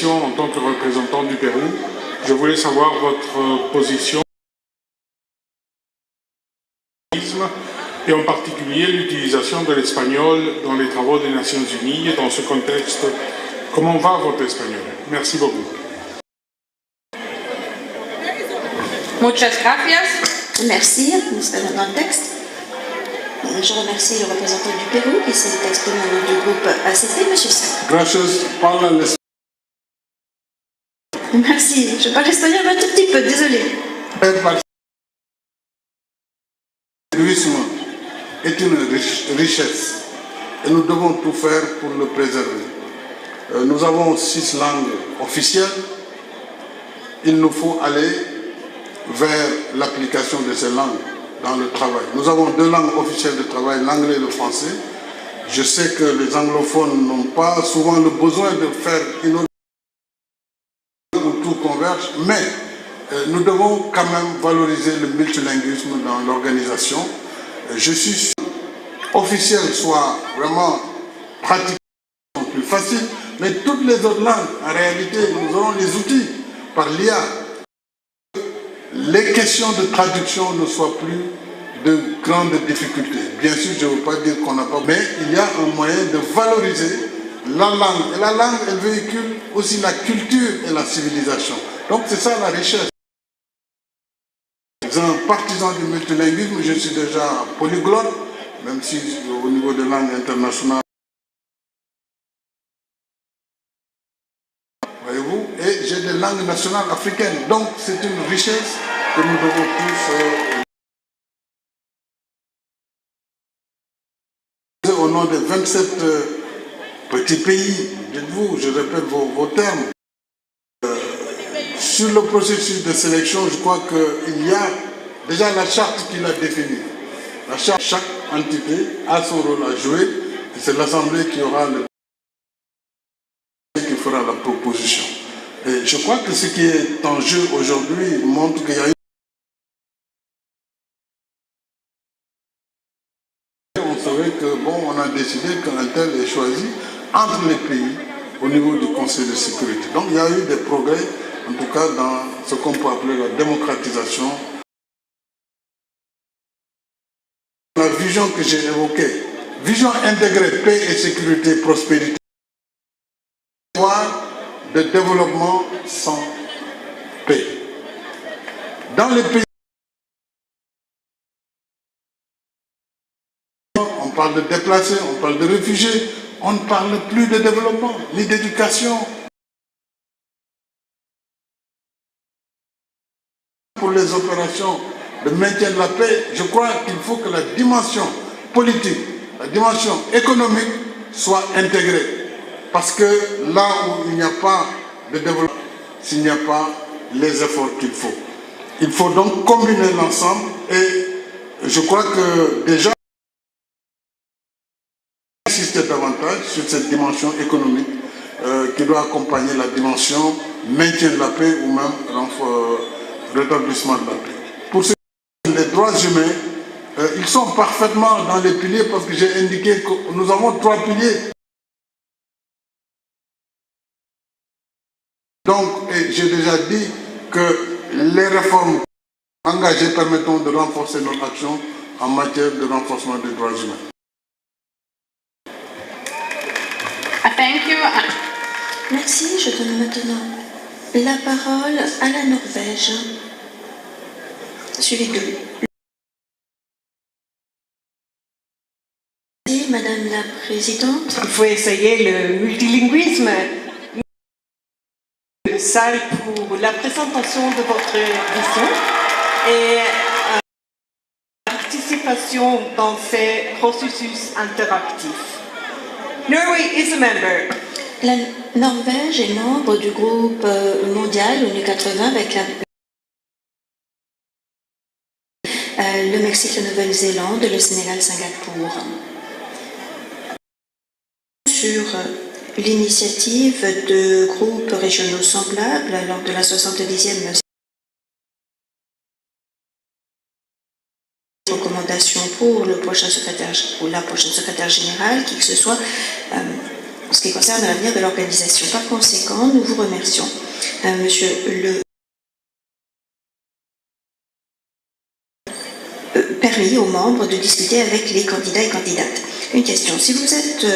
question en tant que représentant du Pérou. Je voulais savoir votre position et en particulier l'utilisation de l'espagnol dans les travaux des Nations Unies et dans ce contexte. Comment va votre espagnol? Merci beaucoup. Muchas gracias. Merci, nous dans le texte. Je remercie le représentant du Pérou qui s'est exprimé au nom du groupe ACT, M. Sá. Gracias, parla l'espagnol. Merci, je parle espagnol un tout petit peu, désolé. L'hindouisme est une richesse et nous devons tout faire pour le préserver. Nous avons 6 langues officielles. Il nous faut aller vers l'application de ces langues dans le travail. Nous avons 2 langues officielles de travail, l'anglais et le français. Je sais que les anglophones n'ont pas souvent le besoin de faire une autre langue où tout converge, mais nous devons quand même valoriser le multilinguisme dans l'organisation. Je suis sûr que officiel soit vraiment pratiquement plus facile, mais toutes les autres langues, en réalité, nous aurons les outils par l'IA. Les questions de traduction ne soient plus de grandes difficultés. Bien sûr, je ne veux pas dire qu'on n'a pas, mais il y a un moyen de valoriser la langue. Et la langue, elle véhicule aussi la culture et la civilisation. Donc c'est ça la richesse. Un partisan du multilinguisme, je suis déjà polyglotte, même si au niveau des langues internationales, voyez-vous, et j'ai des langues nationales africaines. Donc c'est une richesse que nous devons tous, au nom des 27 petits pays, dites-vous, je répète vos termes, sur le processus de sélection, je crois qu'il y a déjà la charte qui l'a définie. La charte, chaque entité a son rôle à jouer, et c'est l'Assemblée qui fera la proposition. Et je crois que ce qui est en jeu aujourd'hui montre qu'il y a eu... On savait que, bon, on a décidé qu'un tel est choisi entre les pays au niveau du Conseil de sécurité. Donc il y a eu des progrès, en tout cas dans ce qu'on peut appeler la démocratisation. La vision que j'ai évoquée, vision intégrée, paix et sécurité, prospérité, de développement sans paix. Dans les pays, on parle de déplacés, on parle de réfugiés, on ne parle plus de développement, ni d'éducation. Pour les opérations de maintien de la paix, je crois qu'il faut que la dimension politique, la dimension économique soit intégrée. Parce que là où il n'y a pas de développement, s'il n'y a pas les efforts qu'il faut. Il faut donc combiner l'ensemble et je crois que déjà insister davantage sur cette dimension économique qui doit accompagner la dimension maintien de la paix ou même rétablissement de la paix. Pour ce qui est des droits humains, ils sont parfaitement dans les piliers parce que j'ai indiqué que nous avons 3 piliers. Donc, j'ai déjà dit que les réformes engagées permettront de renforcer notre action en matière de renforcement des droits humains. Thank you. Merci, je donne maintenant la parole à la Norvège, suivi de Madame la Présidente. Il faut essayer le multilinguisme. Salle pour la présentation de votre vision et participation dans ces processus interactifs. Norway is a member. La Norvège est membre du groupe mondial ONU 80 avec le Mexique, la Nouvelle-Zélande, le Sénégal, Singapour. Sur l'initiative de groupes régionaux semblables lors de la 70e recommandation pour le prochain secrétaire ou la prochaine secrétaire générale, qui que ce soit, ce qui concerne l'avenir de l'organisation. Par conséquent, nous vous remercions, Monsieur le permis aux membres de discuter avec les candidats et candidates. Une question, si vous êtes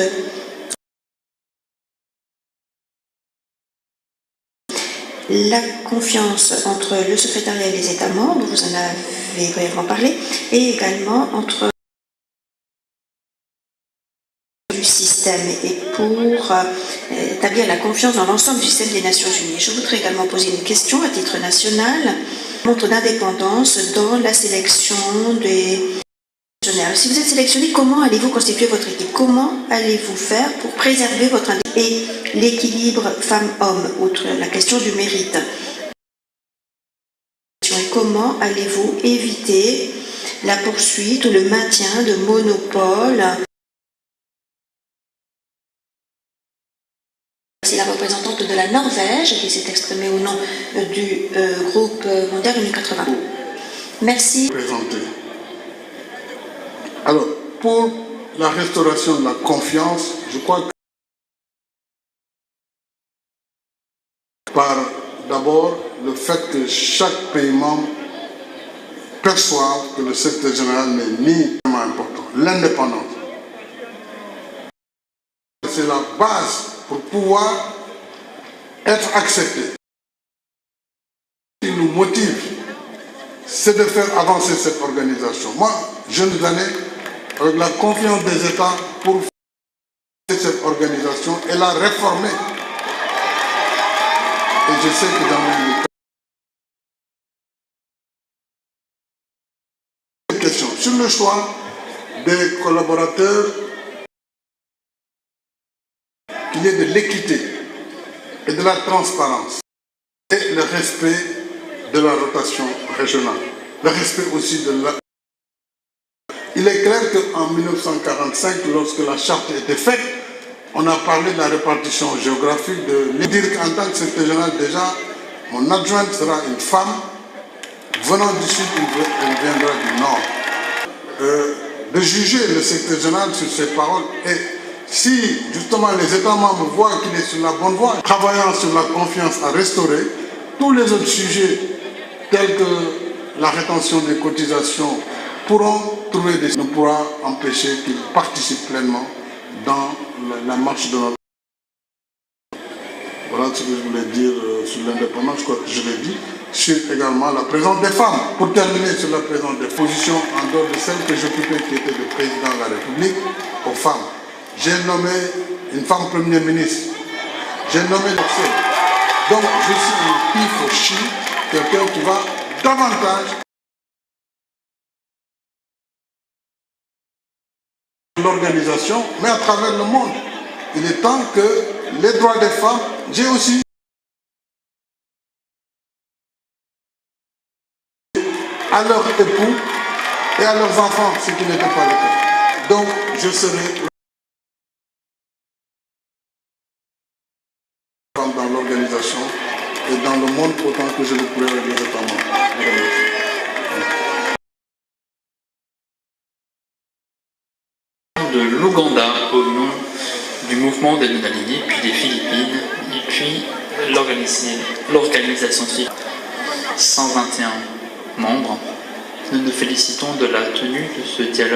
la confiance entre le secrétariat et les États membres, vous en avez brièvement parlé, et également entre du système et pour établir la confiance dans l'ensemble du système des Nations Unies. Je voudrais également poser une question à titre national, montre d'indépendance dans la sélection des fonctionnaires. Si vous êtes sélectionné, comment allez-vous constituer votre équipe? Comment allez-vous faire pour préserver votre indépendance et l'équilibre femmes-hommes, outre la question du mérite? Et comment allez-vous éviter la poursuite ou le maintien de monopoles? C'est la représentante de la Norvège qui s'est exprimée au nom du groupe mondial 2080. Merci. Présenté. Alors, pour la restauration de la confiance, je crois que par d'abord le fait que chaque pays membre perçoive que le secrétaire général n'est ni vraiment important. L'indépendance. C'est la base pour pouvoir être accepté. Ce qui nous motive, c'est de faire avancer cette organisation. Moi, jeunes années, avec la confiance des États pour faire cette organisation et la réformer. Et je sais que dans les questions sur le choix des collaborateurs, qu'il y ait de l'équité et de la transparence et le respect de la rotation régionale, le respect aussi de la... Il est clair qu'en 1945, lorsque la charte était faite, on a parlé de la répartition géographique, de dire qu'en tant que secrétaire général, déjà, mon adjointe sera une femme, venant du sud, elle viendra du nord. De juger le secrétaire général sur ses paroles et si justement les États membres voient qu'il est sur la bonne voie, travaillant sur la confiance à restaurer, tous les autres sujets tels que la rétention des cotisations pourront trouver ne pourra empêcher qu'ils participent pleinement dans la marche de notre... Voilà ce que je voulais dire sur l'indépendance, je crois que je l'ai dit, sur également la présence des femmes. Pour terminer sur la présence des positions en dehors de celle que j'occupais qui était le président de la République, aux femmes. J'ai nommé une femme Premier ministre, j'ai nommé l'Océan. Donc je suis une pifauchi, quelqu'un qui va davantage l'organisation, mais à travers le monde. Il est temps que les droits des femmes, j'ai aussi à leurs époux et à leurs enfants, ce qui n'était pas le cas. Donc je serai dans l'organisation et dans le monde autant que je le pourrai avec les États membres. De l'Ouganda au nom du mouvement des non-alignés, puis des Philippines, et puis l'organisation civile. 121 membres. Nous nous félicitons de la tenue de ce dialogue.